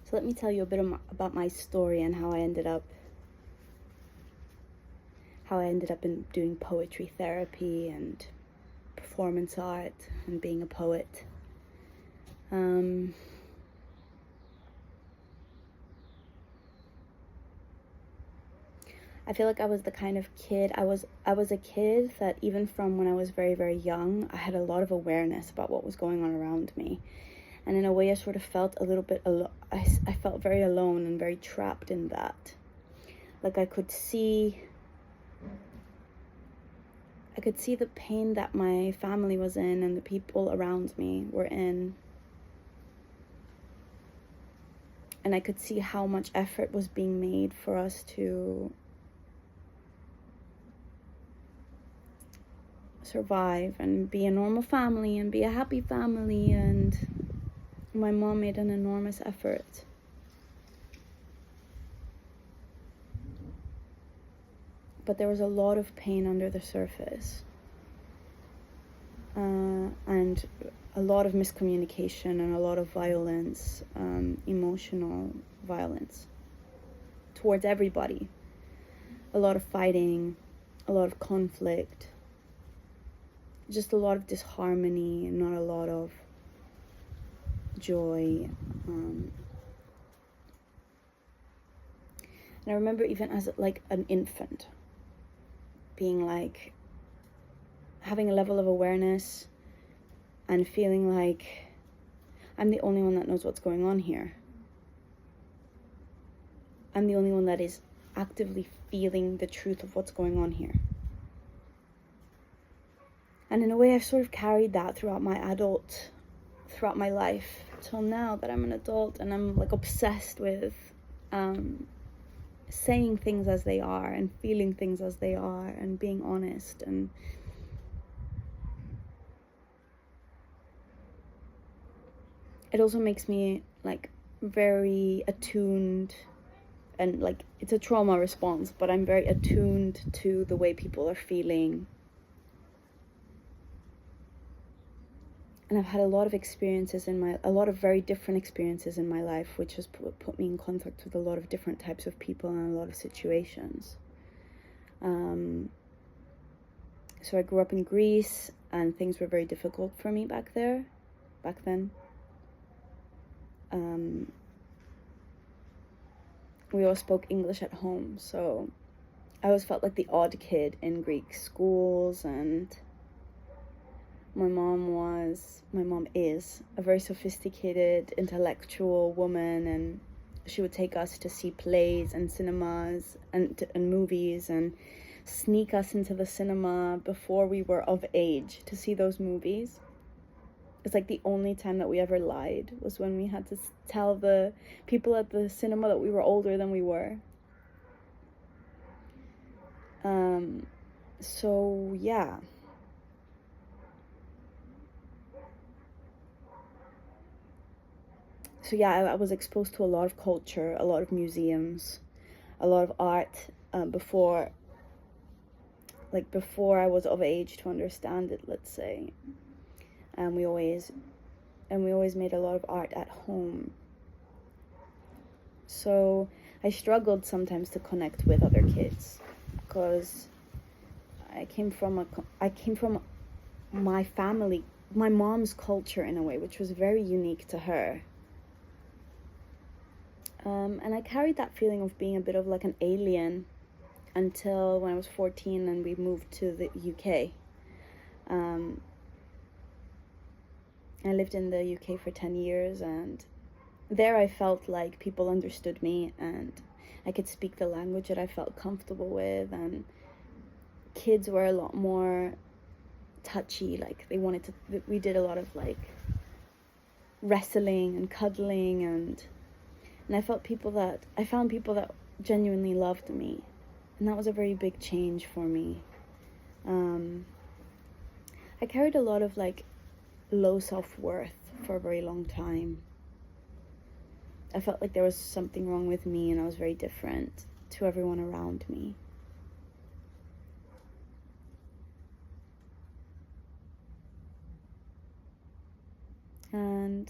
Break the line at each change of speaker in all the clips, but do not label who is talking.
So let me tell you a bit about my story and how I ended up in doing poetry therapy and performance art and being a poet. I feel like I was the kind of kid, I was a kid that even from when I was very, very young, I had a lot of awareness about what was going on around me. And in a way, I sort of felt a little bit I felt very alone and very trapped in that. Like I could see the pain that my family was in and the people around me were in. And I could see how much effort was being made for us to survive and be a normal family and be a happy family, and my mom made an enormous effort. But there was a lot of pain under the surface, and a lot of miscommunication and a lot of violence, emotional violence towards everybody. A lot of fighting, a lot of conflict, just a lot of disharmony, not a lot of joy. And I remember even as like an infant being like, having a level of awareness and feeling like I'm the only one that knows what's going on here. I'm the only one that is actively feeling the truth of what's going on here. And in a way, I've sort of carried that throughout my life till now that I'm an adult, and I'm like obsessed with saying things as they are and feeling things as they are and being honest. And it also makes me like very attuned, and like it's a trauma response, but I'm very attuned to the way people are feeling. And I've had a lot of very different experiences in my life, which has put me in contact with a lot of different types of people and a lot of situations. So I grew up in Greece, and things were very difficult for me back then. We all spoke English at home, so I always felt like the odd kid in Greek schools, and my mom is a very sophisticated, intellectual woman, and she would take us to see plays and cinemas and movies, and sneak us into the cinema before we were of age to see those movies. It's like the only time that we ever lied was when we had to tell the people at the cinema that we were older than we were. So yeah. So yeah, I was exposed to a lot of culture, a lot of museums, a lot of art before I was of age to understand it, let's say. And we always made a lot of art at home. So I struggled sometimes to connect with other kids because I came from my family, my mom's culture in a way, which was very unique to her. And I carried that feeling of being a bit of like an alien until when I was 14 and we moved to the UK. I lived in the UK for 10 years, and there I felt like people understood me and I could speak the language that I felt comfortable with, and kids were a lot more touchy. Like we did a lot of like wrestling and cuddling, and I found people that genuinely loved me, and that was a very big change for me. I carried a lot of like low self-worth for a very long time. I felt like there was something wrong with me, and I was very different to everyone around me. And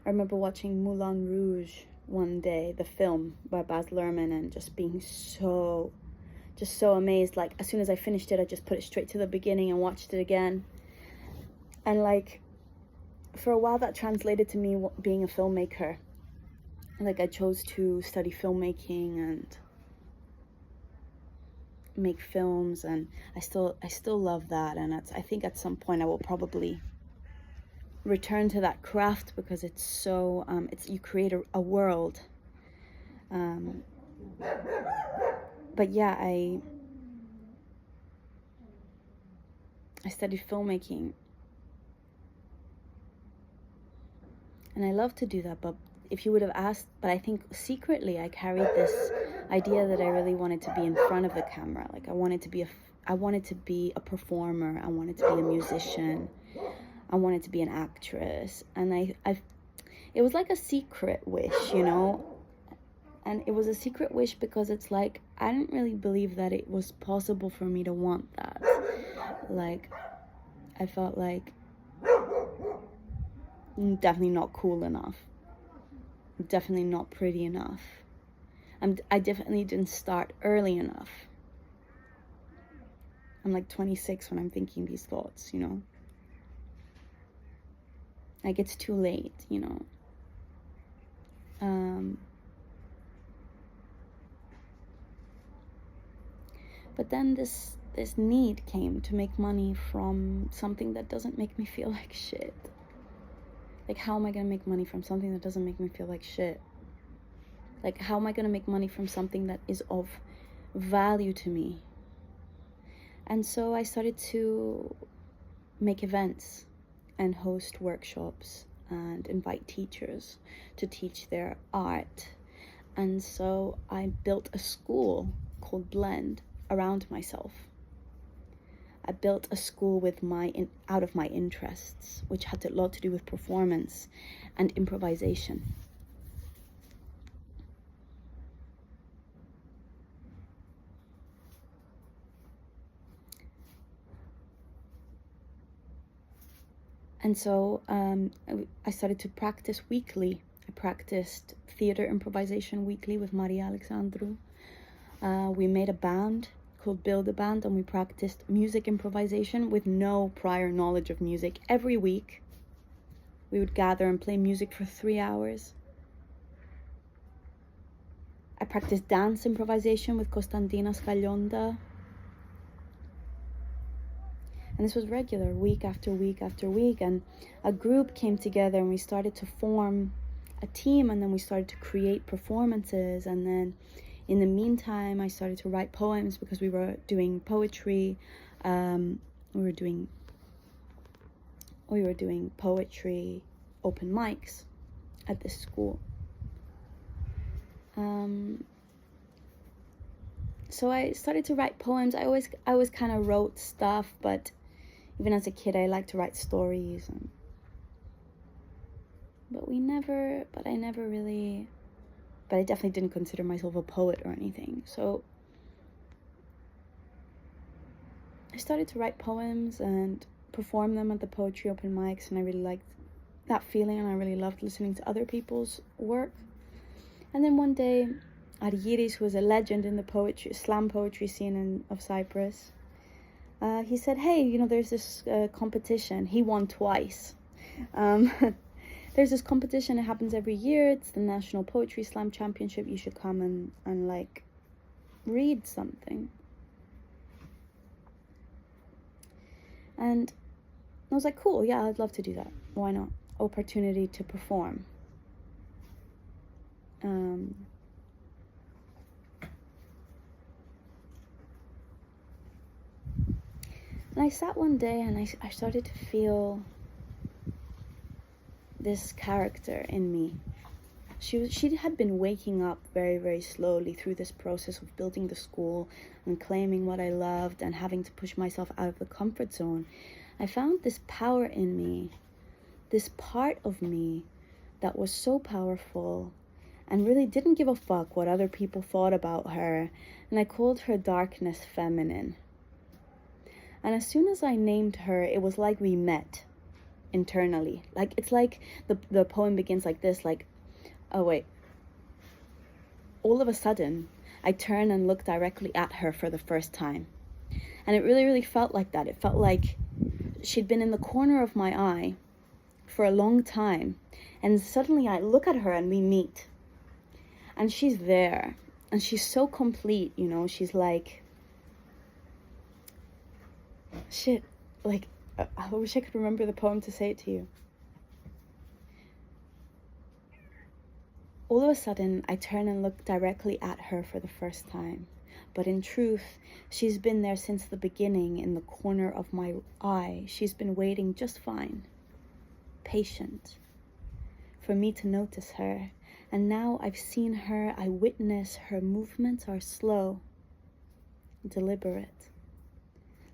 I remember watching Moulin Rouge one day, the film by Baz Luhrmann, and just being so amazed. Like, as soon as I finished it, I just put it straight to the beginning and watched it again. And like, for a while that translated to me being a filmmaker. Like, I chose to study filmmaking and make films, and I still love that. And I think at some point I will probably return to that craft, because it's so you create a world. But yeah, I studied filmmaking, and I love to do that. But if you would have asked, but I think secretly I carried this idea that I really wanted to be in front of the camera. Like, I wanted to be a performer. I wanted to be a musician. I wanted to be an actress. And it was like a secret wish, you know? And it was a secret wish because it's like, I didn't really believe that it was possible for me to want that. Like, I felt like I'm definitely not cool enough. I'm definitely not pretty enough. I definitely didn't start early enough. I'm like 26 when I'm thinking these thoughts, you know? Like, it's too late, you know? But then this need came to make money from something that doesn't make me feel like shit. Like, how am I gonna make money from something that doesn't make me feel like shit? Like, how am I gonna make money from something that is of value to me? And so I started to make events and host workshops and invite teachers to teach their art. And so I built a school called Blend around myself. I built a school with out of my interests, which had a lot to do with performance and improvisation. And so I started to practice weekly. I practiced theater improvisation weekly with Maria Alexandru. We made a band called Build a Band, and we practiced music improvisation with no prior knowledge of music. Every week, we would gather and play music for 3 hours. I practiced dance improvisation with Costandina Scaglionda. And this was regular, week after week after week. And a group came together, and we started to form a team, and then we started to create performances. And then in the meantime, I started to write poems, because we were doing poetry. We were doing poetry open mics at this school. So I started to write poems. I always kind of wrote stuff, but even as a kid, I liked to write stories. But I definitely didn't consider myself a poet or anything. So I started to write poems and perform them at the poetry open mics, and I really liked that feeling, and I really loved listening to other people's work. And then one day, Argyris, who was a legend in the slam poetry scene of Cyprus, he said, hey, you know, there's this competition. He won twice. There's this competition, it happens every year. It's the National Poetry Slam Championship. You should come and like read something. And I was like, cool, yeah, I'd love to do that. Why not? Opportunity to perform. And I sat one day, and I started to feel this character in me. She had been waking up very, very slowly through this process of building the school and claiming what I loved and having to push myself out of the comfort zone. I found this power in me, this part of me that was so powerful and really didn't give a fuck what other people thought about her. And I called her Darkness Feminine. And as soon as I named her, it was like we met. internally. Like, it's like the poem begins like this, like, oh wait. All of a sudden, I turn and look directly at her for the first time. And it really, really felt like that. It felt like she'd been in the corner of my eye for a long time. And suddenly I look at her and we meet. And she's there. And she's so complete, you know. She's like, shit, like, I wish I could remember the poem to say it to you. All of a sudden, I turn and look directly at her for the first time. But in truth, she's been there since the beginning in the corner of my eye. She's been waiting just fine, patient, for me to notice her. And now I've seen her, I witness her movements are slow, deliberate,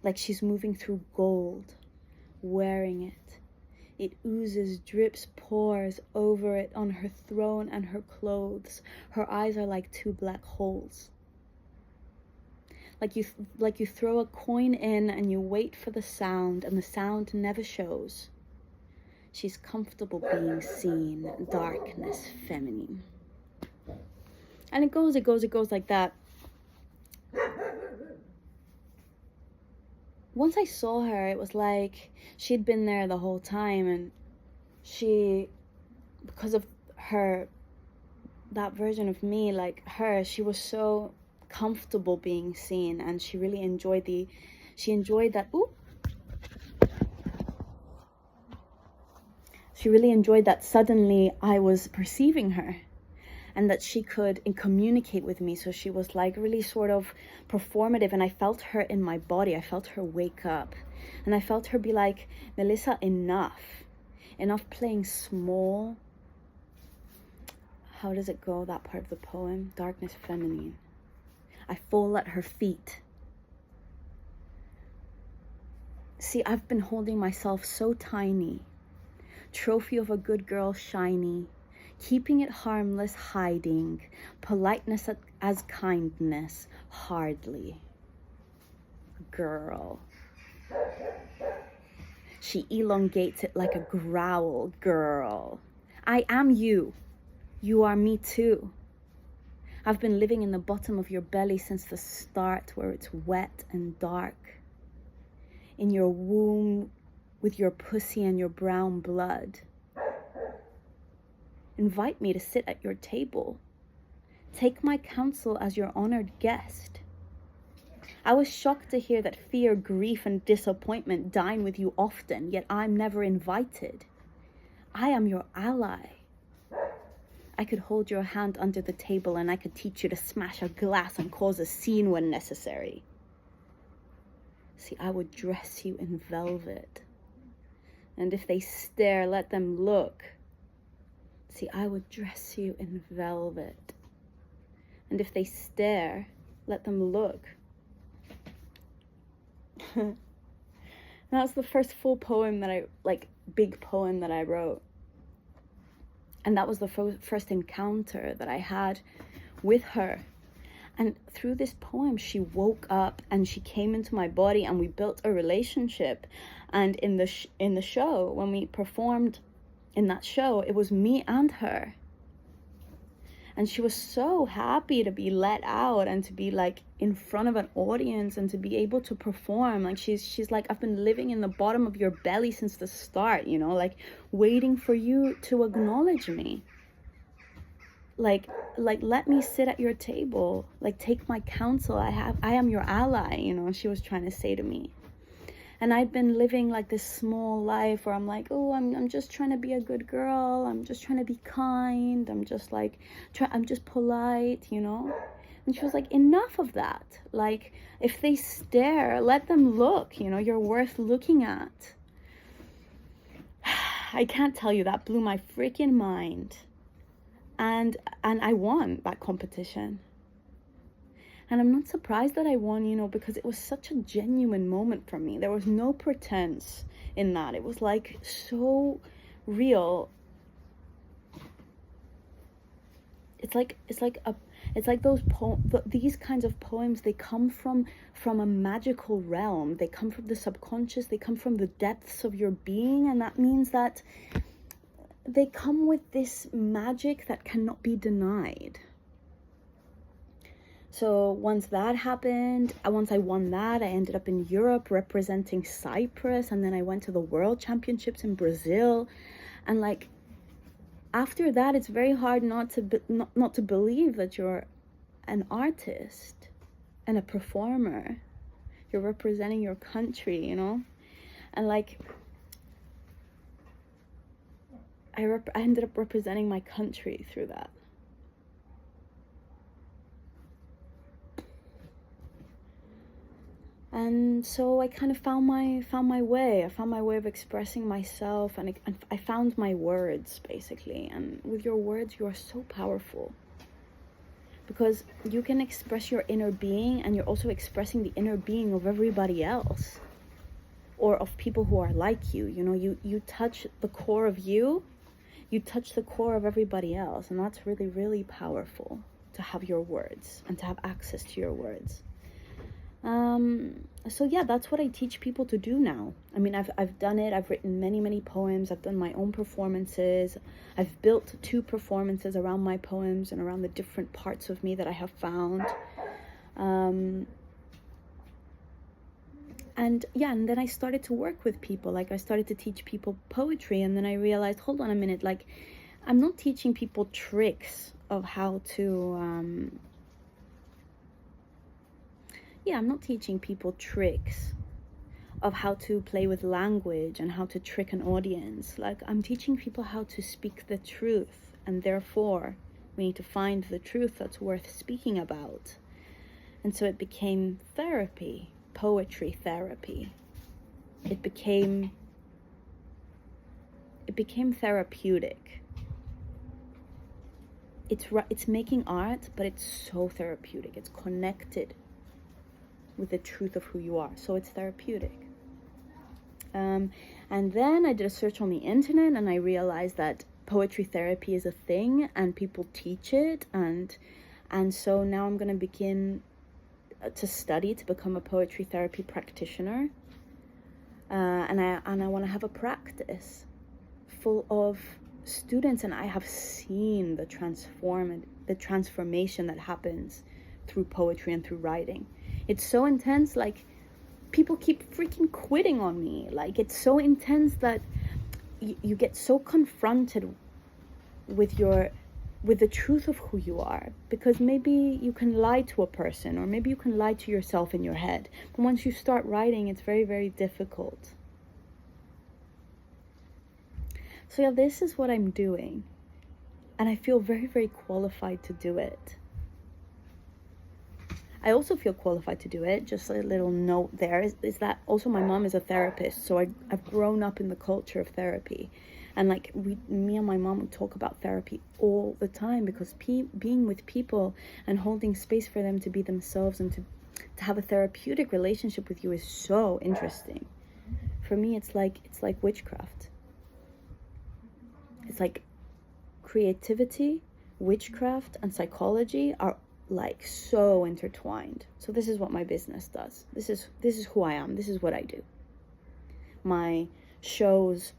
like she's moving through gold, wearing it. It oozes, drips, pours over it on her throne and her clothes. Her eyes are like two black holes. Like you throw a coin in and you wait for the sound, and the sound never shows. She's comfortable being seen, darkness, feminine. And it goes like that. Once I saw her, it was like she'd been there the whole time, and she, because of her, that version of me, like her, she was so comfortable being seen, and she really enjoyed that. She really enjoyed that suddenly I was perceiving her, and that she could communicate with me. So she was like really sort of performative, and I felt her in my body. I felt her wake up, and I felt her be like, Melissa, enough playing small. How does it go, that part of the poem? Darkness, feminine. I fall at her feet. See, I've been holding myself so tiny, trophy of a good girl, shiny, keeping it harmless, hiding, politeness as kindness, hardly. Girl. She elongates it like a growl, girl. I am you. You are me too. I've been living in the bottom of your belly since the start, where it's wet and dark. In your womb, with your pussy and your brown blood. Invite me to sit at your table. Take my counsel as your honored guest. I was shocked to hear that fear, grief, and disappointment dine with you often, yet I'm never invited. I am your ally. I could hold your hand under the table, and I could teach you to smash a glass and cause a scene when necessary. See, I would dress you in velvet. And if they stare, let them look. See, I would dress you in velvet. And if they stare, let them look. That was the first full poem big poem that I wrote. And that was the first encounter that I had with her. And through this poem, she woke up and she came into my body, and we built a relationship. And in the show, when we performed in that show, it was me and her. And she was so happy to be let out and to be like in front of an audience and to be able to perform. Like she's like, I've been living in the bottom of your belly since the start, you know, like waiting for you to acknowledge me. Like let me sit at your table, like take my counsel. I am your ally, you know, she was trying to say to me. And I'd been living like this small life where I'm like, oh, I'm just trying to be a good girl. I'm just trying to be kind. I'm just like, I'm just polite, you know? And she was like, enough of that. Like, if they stare, let them look, you know, you're worth looking at. I can't tell you, that blew my freaking mind. And I won that competition. And I'm not surprised that I won, you know, because it was such a genuine moment for me. There was no pretense in that. It was like so real. It's like It's like these kinds of poems, they come from a magical realm. They come from the subconscious. They come from the depths of your being. And that means that they come with this magic that cannot be denied. So once that happened, once I won that, I ended up in Europe representing Cyprus. And then I went to the World Championships in Brazil. And like, after that, it's very hard not to believe that you're an artist and a performer. You're representing your country, you know? And like, I ended up representing my country through that. And so I kind of found my way. I found my way of expressing myself, and I found my words, basically. And with your words, you are so powerful, because you can express your inner being, and you're also expressing the inner being of everybody else, or of people who are like you. You know, you touch the core of you touch the core of everybody else, and that's really, really powerful, to have your words and to have access to your words. So yeah, that's what I teach people to do now. I mean, I've done it. I've written many poems. I've done my own performances. I've built 2 performances around my poems and around the different parts of me that I have found. And yeah, and then I started to work with people. Like, I started to teach people poetry, and then I realized, hold on a minute, like, I'm not teaching people tricks of how to, I'm not teaching people tricks of how to play with language and how to trick an audience. Like, I'm teaching people how to speak the truth, and therefore we need to find the truth that's worth speaking about. And so it became therapy, poetry therapy. It became therapeutic. It's making art, but it's so therapeutic. It's connected with the truth of who you are, so it's therapeutic. And then I did a search on the internet, and I realized that poetry therapy is a thing, and people teach it, and so now I'm going to begin to study to become a poetry therapy practitioner, and I want to have a practice full of students, and I have seen the transformation that happens through poetry and through writing. It's so intense, like, people keep freaking quitting on me. Like, it's so intense that you get so confronted with the truth of who you are, because maybe you can lie to a person, or maybe you can lie to yourself in your head, but once you start writing, it's very, very difficult. So yeah, this is what I'm doing, and I feel very, very qualified to do it. I also feel qualified to do it. Just a little note there is that also my mom is a therapist, so I've grown up in the culture of therapy. And like, me and my mom would talk about therapy all the time, because being with people and holding space for them to be themselves and to have a therapeutic relationship with you is so interesting. For me, it's like witchcraft. It's like creativity, witchcraft, and psychology are like so intertwined. So this is what my business does. This is who I am. This is what I do. My shows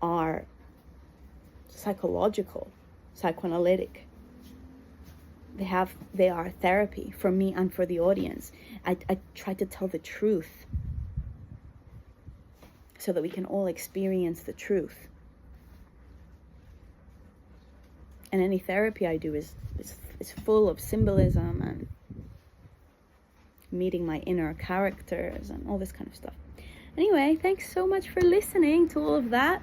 are psychological, psychoanalytic. They are therapy for me and for the audience. I try to tell the truth so that we can all experience the truth. And any therapy I do is full of symbolism and meeting my inner characters and all this kind of stuff. Anyway, thanks so much for listening to all of that.